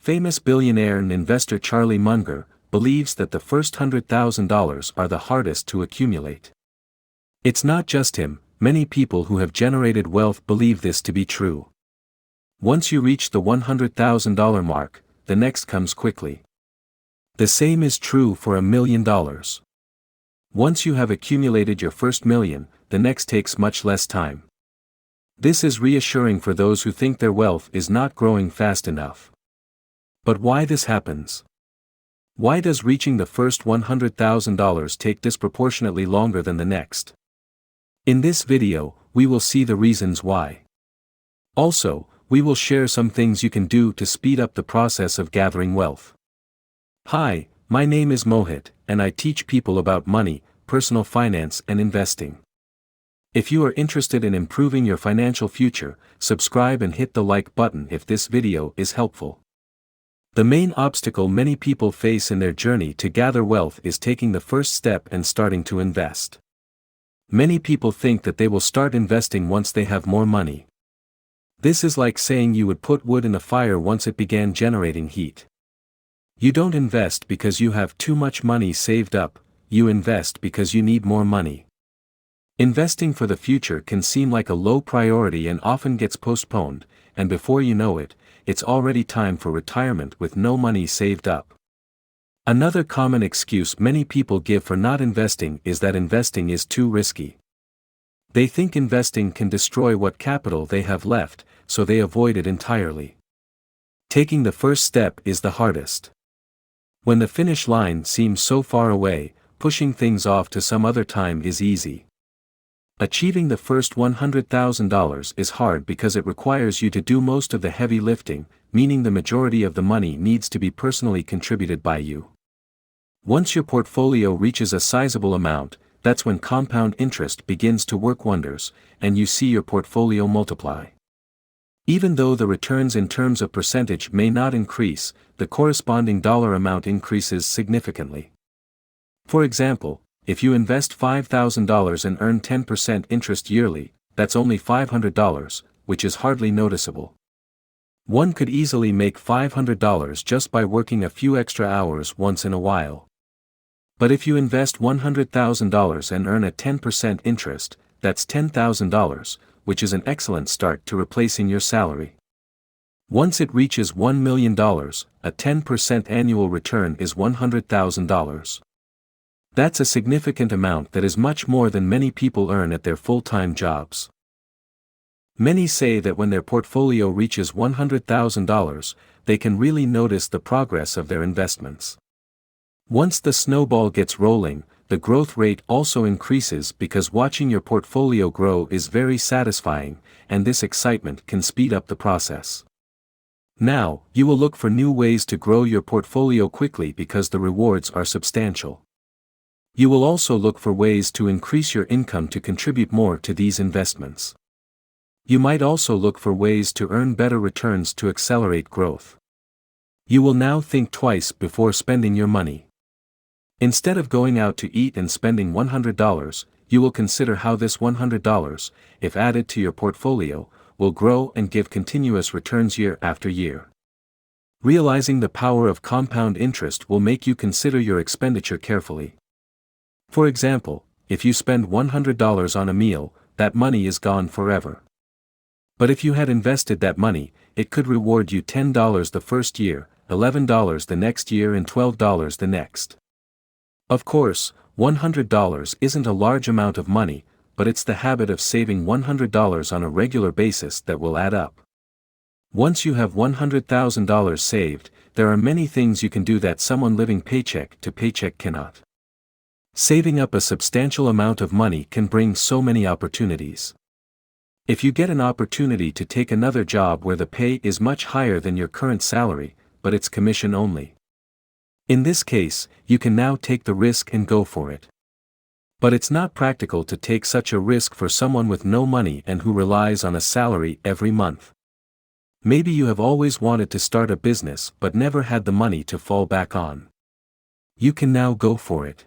Famous billionaire and investor Charlie Munger believes that the first $100,000 are the hardest to accumulate. It's not just him, many people who have generated wealth believe this to be true. Once you reach the $100,000 mark, the next comes quickly. The same is true for $1 million. Once you have accumulated your first million, the next takes much less time. This is reassuring for those who think their wealth is not growing fast enough. But why this happens? Why does reaching the first $100,000 take disproportionately longer than the next? In this video, we will see the reasons why. Also, we will share some things you can do to speed up the process of gathering wealth. Hi, my name is Mohit, and I teach people about money, personal finance and investing. If you are interested in improving your financial future, subscribe and hit the like button if this video is helpful. The main obstacle many people face in their journey to gather wealth is taking the first step and starting to invest. Many people think that they will start investing once they have more money. This is like saying you would put wood in a fire once it began generating heat. You don't invest because you have too much money saved up, you invest because you need more money. Investing for the future can seem like a low priority and often gets postponed, and before you know it, it's already time for retirement with no money saved up. Another common excuse many people give for not investing is that investing is too risky. They think investing can destroy what capital they have left, so they avoid it entirely. Taking the first step is the hardest. When the finish line seems so far away, pushing things off to some other time is easy. Achieving the first $100,000 is hard because it requires you to do most of the heavy lifting, meaning the majority of the money needs to be personally contributed by you. Once your portfolio reaches a sizable amount, that's when compound interest begins to work wonders, and you see your portfolio multiply. Even though the returns in terms of percentage may not increase, the corresponding dollar amount increases significantly. For example, if you invest $5,000 and earn 10% interest yearly, that's only $500, which is hardly noticeable. One could easily make $500 just by working a few extra hours once in a while. But if you invest $100,000 and earn a 10% interest, that's $10,000, which is an excellent start to replacing your salary. Once it reaches $1 million, a 10% annual return is $100,000. That's a significant amount that is much more than many people earn at their full-time jobs. Many say that when their portfolio reaches $100,000, they can really notice the progress of their investments. Once the snowball gets rolling, the growth rate also increases because watching your portfolio grow is very satisfying, and this excitement can speed up the process. Now, you will look for new ways to grow your portfolio quickly because the rewards are substantial. You will also look for ways to increase your income to contribute more to these investments. You might also look for ways to earn better returns to accelerate growth. You will now think twice before spending your money. Instead of going out to eat and spending $100, you will consider how this $100, if added to your portfolio, will grow and give continuous returns year after year. Realizing the power of compound interest will make you consider your expenditure carefully. For example, if you spend $100 on a meal, that money is gone forever. But if you had invested that money, it could reward you $10 the first year, $11 the next year and $12 the next. Of course, $100 isn't a large amount of money, but it's the habit of saving $100 on a regular basis that will add up. Once you have $100,000 saved, there are many things you can do that someone living paycheck to paycheck cannot. Saving up a substantial amount of money can bring so many opportunities. If you get an opportunity to take another job where the pay is much higher than your current salary, but it's commission only. In this case, you can now take the risk and go for it. But it's not practical to take such a risk for someone with no money and who relies on a salary every month. Maybe you have always wanted to start a business but never had the money to fall back on. You can now go for it.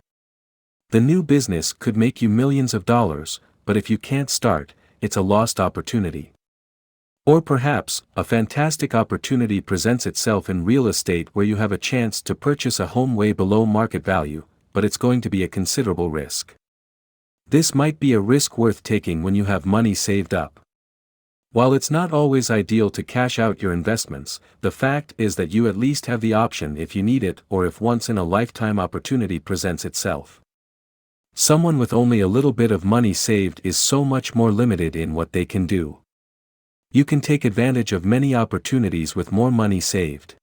The new business could make you millions of dollars, but if you can't start, it's a lost opportunity. Or perhaps, a fantastic opportunity presents itself in real estate where you have a chance to purchase a home way below market value, but it's going to be a considerable risk. This might be a risk worth taking when you have money saved up. While it's not always ideal to cash out your investments, the fact is that you at least have the option if you need it or if once-in-a-lifetime opportunity presents itself. Someone with only a little bit of money saved is so much more limited in what they can do. You can take advantage of many opportunities with more money saved.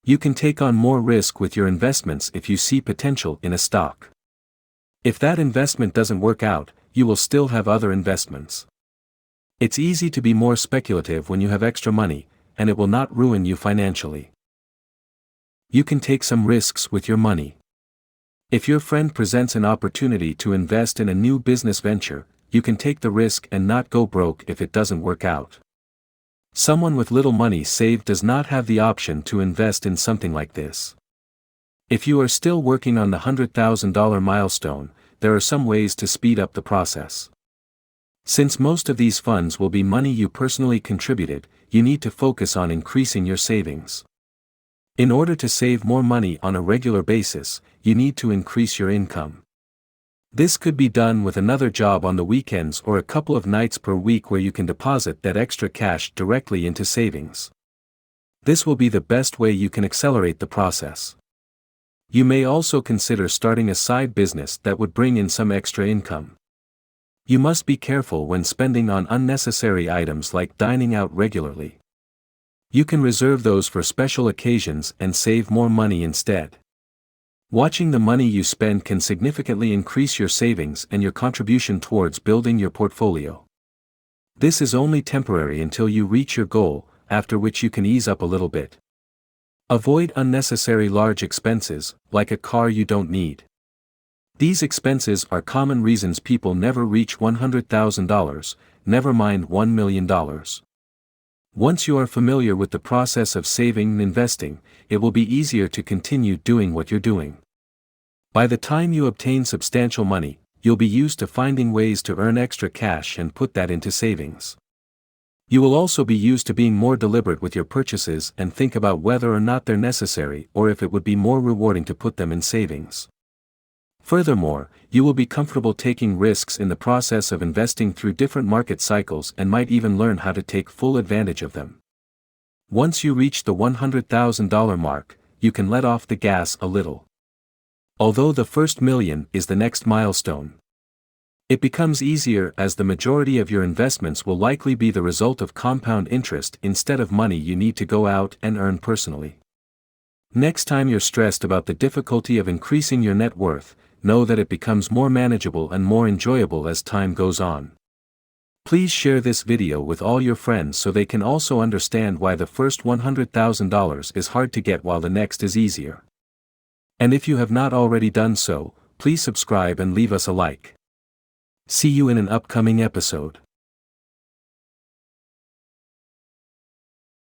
You can take on more risk with your investments if you see potential in a stock. If that investment doesn't work out, you will still have other investments. It's easy to be more speculative when you have extra money, and it will not ruin you financially. You can take some risks with your money. If your friend presents an opportunity to invest in a new business venture, you can take the risk and not go broke if it doesn't work out. Someone with little money saved does not have the option to invest in something like this. If you are still working on the $100,000 milestone, there are some ways to speed up the process. Since most of these funds will be money you personally contributed, you need to focus on increasing your savings. In order to save more money on a regular basis, you need to increase your income. This could be done with another job on the weekends or a couple of nights per week where you can deposit that extra cash directly into savings. This will be the best way you can accelerate the process. You may also consider starting a side business that would bring in some extra income. You must be careful when spending on unnecessary items like dining out regularly. You can reserve those for special occasions and save more money instead. Watching the money you spend can significantly increase your savings and your contribution towards building your portfolio. This is only temporary until you reach your goal, after which you can ease up a little bit. Avoid unnecessary large expenses, like a car you don't need. These expenses are common reasons people never reach $100,000, never mind $1 million. Once you are familiar with the process of saving and investing, it will be easier to continue doing what you're doing. By the time you obtain substantial money, you'll be used to finding ways to earn extra cash and put that into savings. You will also be used to being more deliberate with your purchases and think about whether or not they're necessary or if it would be more rewarding to put them in savings. Furthermore, you will be comfortable taking risks in the process of investing through different market cycles and might even learn how to take full advantage of them. Once you reach the $100,000 mark, you can let off the gas a little. Although the first million is the next milestone. It becomes easier as the majority of your investments will likely be the result of compound interest instead of money you need to go out and earn personally. Next time you're stressed about the difficulty of increasing your net worth, know that it becomes more manageable and more enjoyable as time goes on. Please share this video with all your friends so they can also understand why the first $100,000 is hard to get while the next is easier. And if you have not already done so, please subscribe and leave us a like. See you in an upcoming episode.